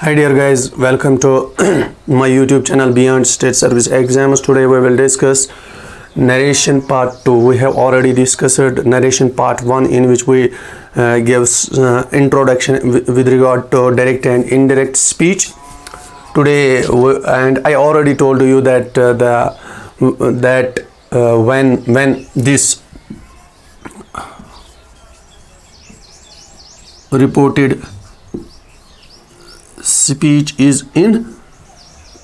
Hi dear guys, welcome to my YouTube channel Beyond State Service Exams. Today we will discuss narration part 2. We have already discussed narration part 1 in which we gave introduction with regard to direct and indirect speech. Today and I already told you that when this reported speech is in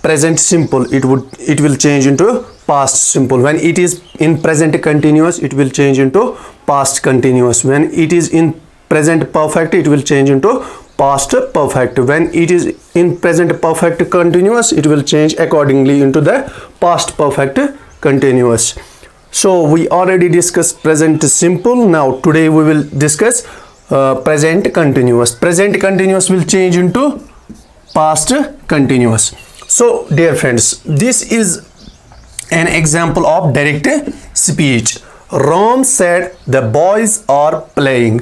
present simple, it will change into past simple. When it is in present continuous, it will change into past continuous. When it is in present perfect, it will change into past perfect. When it is in present perfect continuous, it will change accordingly into the past perfect continuous. So we already discussed present simple. Now today we will discuss present continuous. Present continuous will change into past continuous. So dear friends, this is an example of direct speech. Ram said the boys are playing.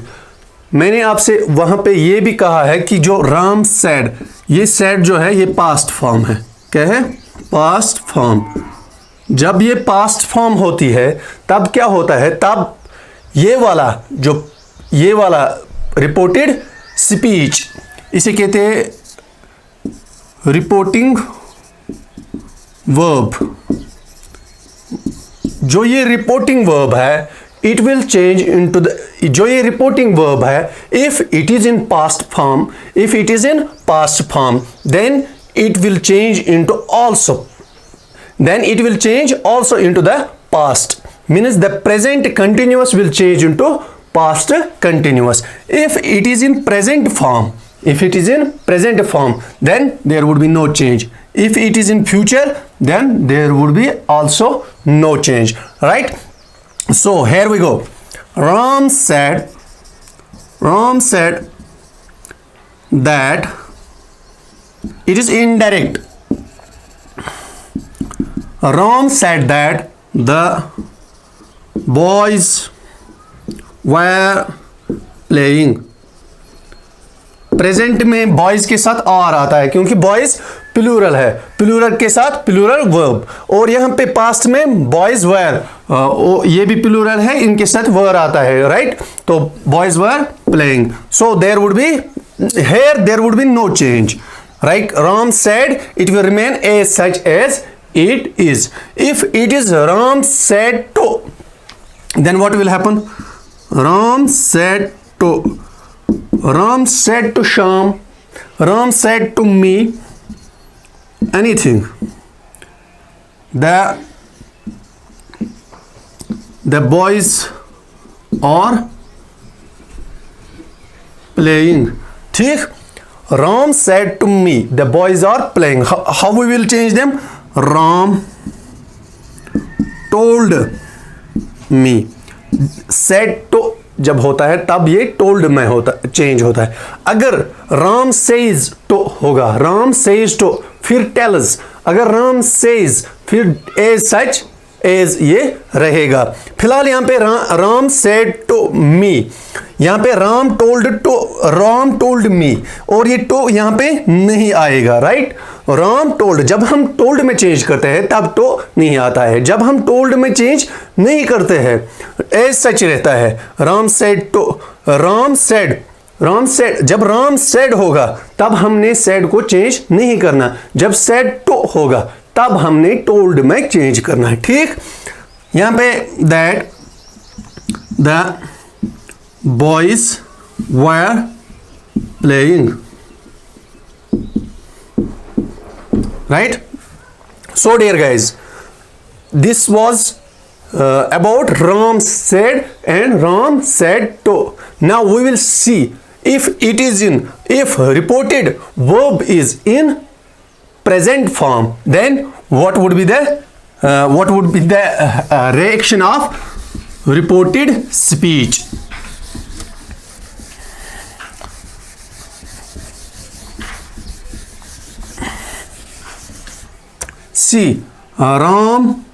मैंने आपसे वहां पे ये भी कहा है कि जो राम said, ये said जो है ये past form है. क्या है? past form. जब ये past form होती है तब क्या होता है? तब ये वाला reported speech, इसे कहते हैं रिपोर्टिंग वर्ब. जो ये रिपोर्टिंग वर्ब है, it will change into the, जो ये रिपोर्टिंग वर्ब है, if it is in past form, then it will change into also, then it will change also into the past. Means the present continuous will change into past continuous. If it is in present form, then there would be no change. If it is in future, then there would be also no change, right? So here we go. Ram said that it is indirect. Ram said that the boys were playing. Present में boys के साथ are आता है क्योंकि boys plural है, plural के साथ plural verb. और यहाँ पे पास्ट में बॉयज वेर, ये भी प्लूरल है, इनके साथ वर आता है, राइट? तो boys were playing. So there would be no change, right? Ram said it will remain as such as it is. If it is Ram said to, then what will happen? Ram said to Sham, Ram said to me, anything. The boys are playing. ठीक? Ram said to me, the boys are playing. How we will change them? Ram told me. Said to जब होता है तब ये told में change होता है. अगर Ram says to होगा, Ram says to फिर tells, अगर Ram says फिर as such as ये रहेगा. फिलहाल यहाँ पे Ram said to me, यहाँ पे Ram told me, और ये to यहाँ पे नहीं आएगा, राइट? राम टोल्ड, जब हम टोल्ड में चेंज करते हैं तब तो नहीं आता है. जब हम टोल्ड में चेंज नहीं करते हैं, एज सच रहता है. Ram said to, Ram said, जब राम सेड होगा तब हमने सेड को चेंज नहीं करना. जब सेड टू होगा तब हमने टोल्ड में चेंज करना है. ठीक? यहां पे that the boys were playing, right? So dear guys, this was about Ram said and Ram said to. Now we will see if reported verb is in present form, then what would be the reaction of reported speech. See, Ram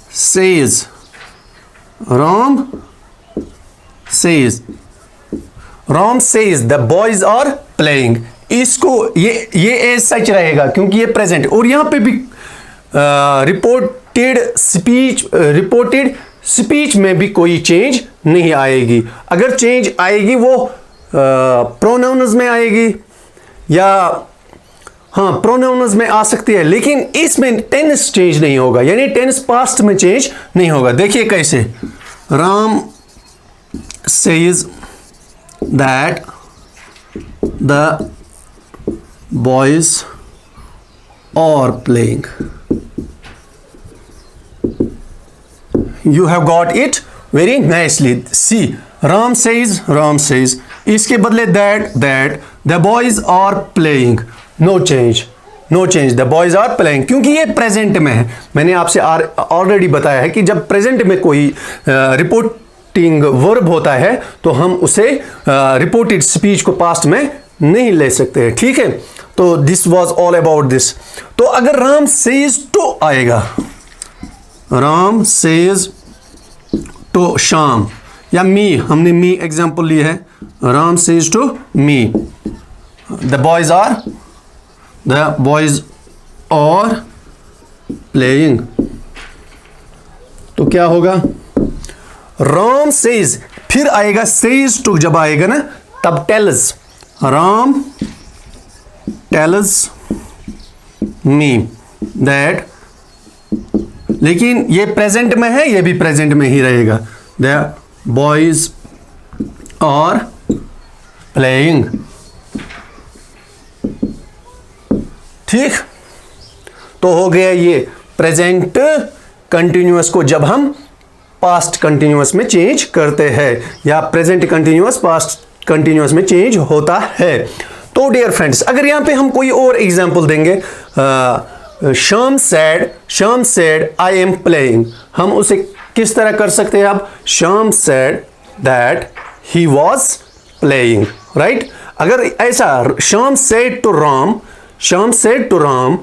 says Ram says the boys are playing. इसको ये as such रहेगा क्योंकि ये present, और यहां पे भी reported speech में भी कोई चेंज नहीं आएगी। अगर चेंज आएगी वो प्रोनाउन्स में आएगी, या हाँ प्रोनाउन्स में आ सकती है, लेकिन इसमें टेंस चेंज नहीं होगा, यानी टेंस पास्ट में चेंज नहीं होगा। देखिए कैसे, Ram says that the boys are playing. You have got it very nicely. See, Ram says, इसके बदले that the boys are playing. No change. The boys are playing, क्योंकि ये प्रेजेंट में है। मैंने आपसे ऑलरेडी बताया है कि जब प्रेजेंट में कोई रिपोर्टिंग वर्ब होता है तो हम उसे रिपोर्टेड स्पीच को पास्ट में नहीं ले सकते हैं, ठीक है। तो this was all about this. तो अगर राम सेज टू आएगा, राम सेज टू शाम, या मी, हमने मी एग्जाम्पल ली है, Ram says to me the boys are playing. तो क्या होगा, राम सेज, फिर आएगा सेज टू, जब आएगा ना तब tells, Ram tells me that, लेकिन ये प्रेजेंट में है, ये भी प्रेजेंट में ही रहेगा, द बॉयज आर प्लेइंग, ठीक। तो हो गया ये प्रेजेंट कंटिन्यूअस को जब हम पास्ट कंटिन्यूअस में चेंज करते हैं, या प्रेजेंट कंटिन्यूअस पास्ट कंटिन्यूअस में चेंज होता है। तो डियर फ्रेंड्स, अगर यहां पे हम कोई और एग्जांपल देंगे, Shyam said I am playing, हम उसे किस तरह कर सकते हैं? अब Shyam said that he was playing, right. अगर ऐसा, Shyam said to Ram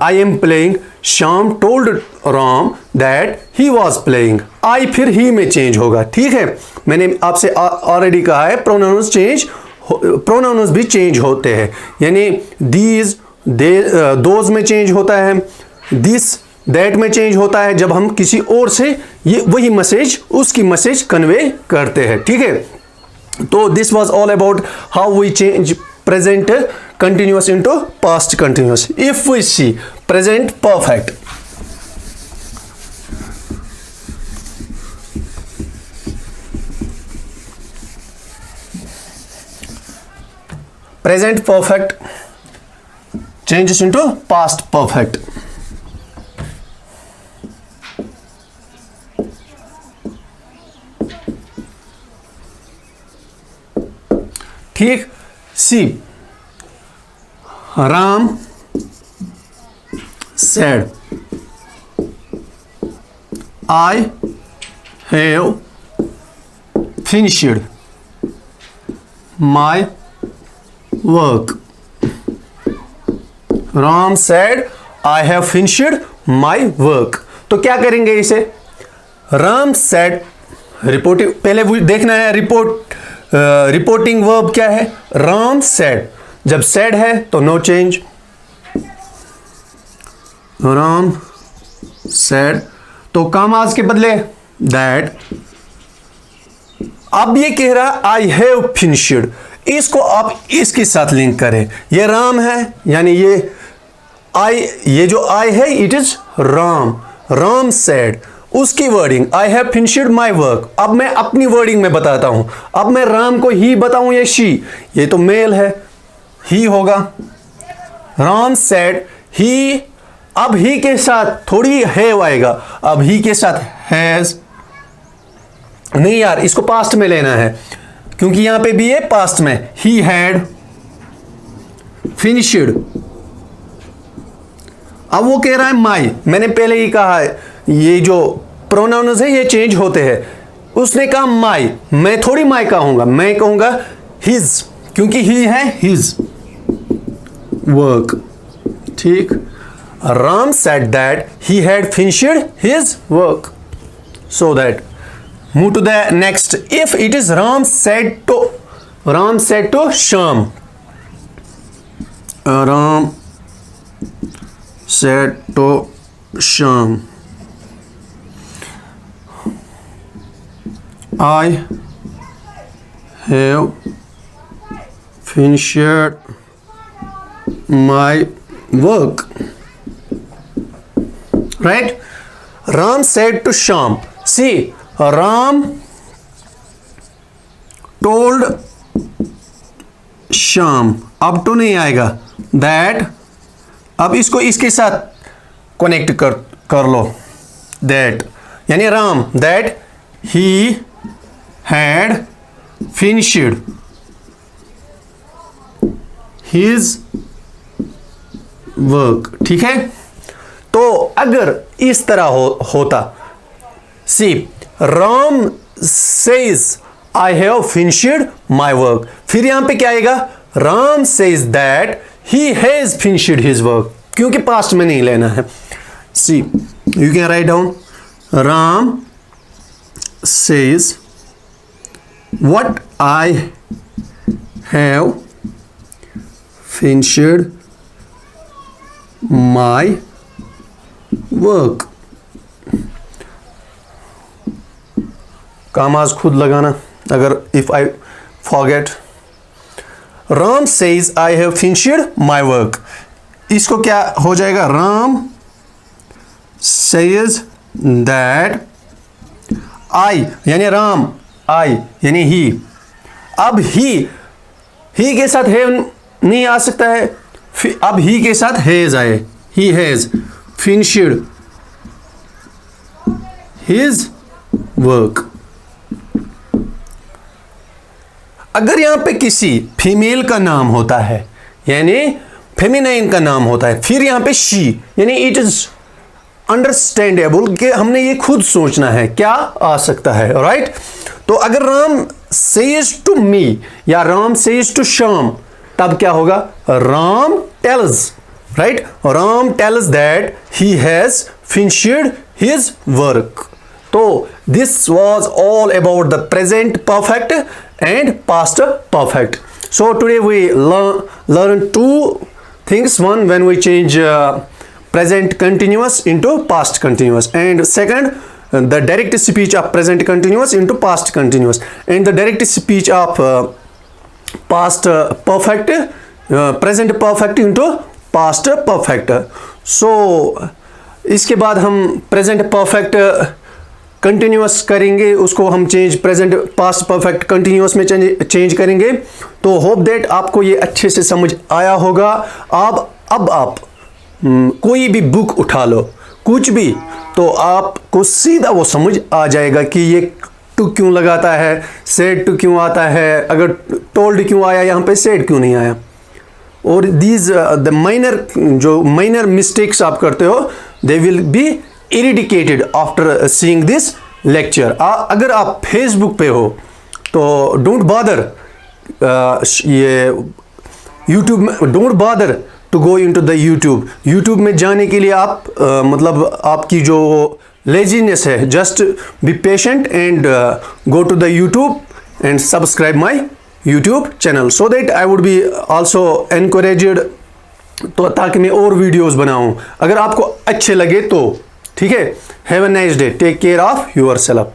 I am playing, Shyam told Ram that he was playing, I फिर ही में चेंज होगा, ठीक है। मैंने आपसे ऑलरेडी कहा है प्रोनाउंस भी चेंज होते हैं, यानी दीज दोज में चेंज होता है, दिस दैट में चेंज होता है जब हम किसी और से ये वही मैसेज, उसकी मैसेज कन्वे करते हैं, ठीक है। तो this was all about how we change present continuous into past continuous. If we see present perfect, present perfect changes into past perfect. ठीक, सी, Ram said I have finished my work. Ram said I have finished my work. तो क्या करेंगे इसे? Ram said, reporting, पहले देखना है reporting verb क्या है? राम said, जब said है तो नो चेंज, राम said, तो कामाज के बदले दैट। अब ये कह रहा आई हैव फिनिश्ड, इसको आप इसके साथ लिंक करें, ये राम है, यानी ये जो आई है इट इज राम सेड, उसकी wording I have finished my work. अब मैं अपनी वर्डिंग में बताता हूं, अब मैं राम को ही बताऊं या शी, ये तो मेल है, ही होगा। राम सेड ही, अब ही के साथ थोड़ी हैव आएगा, अब ही के साथ हैज नहीं यार, इसको पास्ट में लेना है क्योंकि यहां पे भी है पास्ट में, ही हैड फिनिश्ड। अब वो कह रहा है माई, मैंने पहले ही कहा है ये जो प्रोनाउन्स है ये चेंज होते हैं, उसने कहा माई, मैं थोड़ी माई कहूंगा, मैं कहूंगा हिज, क्योंकि ही है हिज वर्क, ठीक। Ram said that he had finished his work, so that move to the next. If it is Ram said to Sham, Ram said to Shyam, I have finished my work. Right? Ram said to Shyam. See, Ram told Shyam. अब तो नहीं आएगा that. अब इसको इसके साथ connect कर लो. that यानी Ram that he had finished his work. ठीक है. तो अगर इस तरह होता, see Ram says I have finished my work, फिर यहां पे क्या आएगा, Ram says that he has finished his work, क्योंकि पास्ट में नहीं लेना है. See you can write down Ram says what I have finished my work. Commas खुद लगाना अगर if I forget. Ram says I have finished my work, इसको क्या हो जाएगा, राम सेज दैट आई यानी राम, आई यानी ही. अब ही के साथ है नहीं आ सकता है, अब ही के साथ हैज आए. He has finished his work. अगर यहां पे किसी फीमेल का नाम होता है यानी फेमिनाइन का नाम होता है, फिर यहां पे शी यानी इट इज अंडरस्टैंडेबल कि हमने ये खुद सोचना है क्या आ सकता है. राइट? तो अगर राम सेज टू मी या राम सेज टू श्याम, तब क्या होगा, Ram tells. Right? Ram tells that he has finished his work. So this was all about the present perfect and past perfect. So today we learn two things. One, when we change present continuous into past continuous, and second, the direct speech of present continuous into past continuous, and the direct speech of past perfect, present perfect into past perfect. So इसके बाद हम present perfect continuous करेंगे, उसको हम change present past perfect continuous में change करेंगे. तो hope that आपको ये अच्छे से समझ आया होगा. अब आप कोई भी बुक उठा लो, कुछ भी, तो आपको सीधा वो समझ आ जाएगा कि ये टू क्यों लगाता है, सेड टू क्यों आता है, अगर टोल्ड क्यों आया यहाँ पे, सेड क्यों नहीं आया. और दीज द माइनर मिस्टेक्स आप करते हो, they will be eradicated after seeing this lecture. अगर आप फेसबुक पे हो तो डोंट बॉदर, ये यूट्यूब में don't bother to go into the YouTube में जाने के लिए आप मतलब आपकी जो लेजीनेस है, just be patient and go to the YouTube and subscribe my YouTube channel so that I would be also encouraged, तो ताकि मैं और वीडियोस बनाऊं. अगर आपको अच्छे लगे तो ठीक है. Have a nice day, take care of yourself.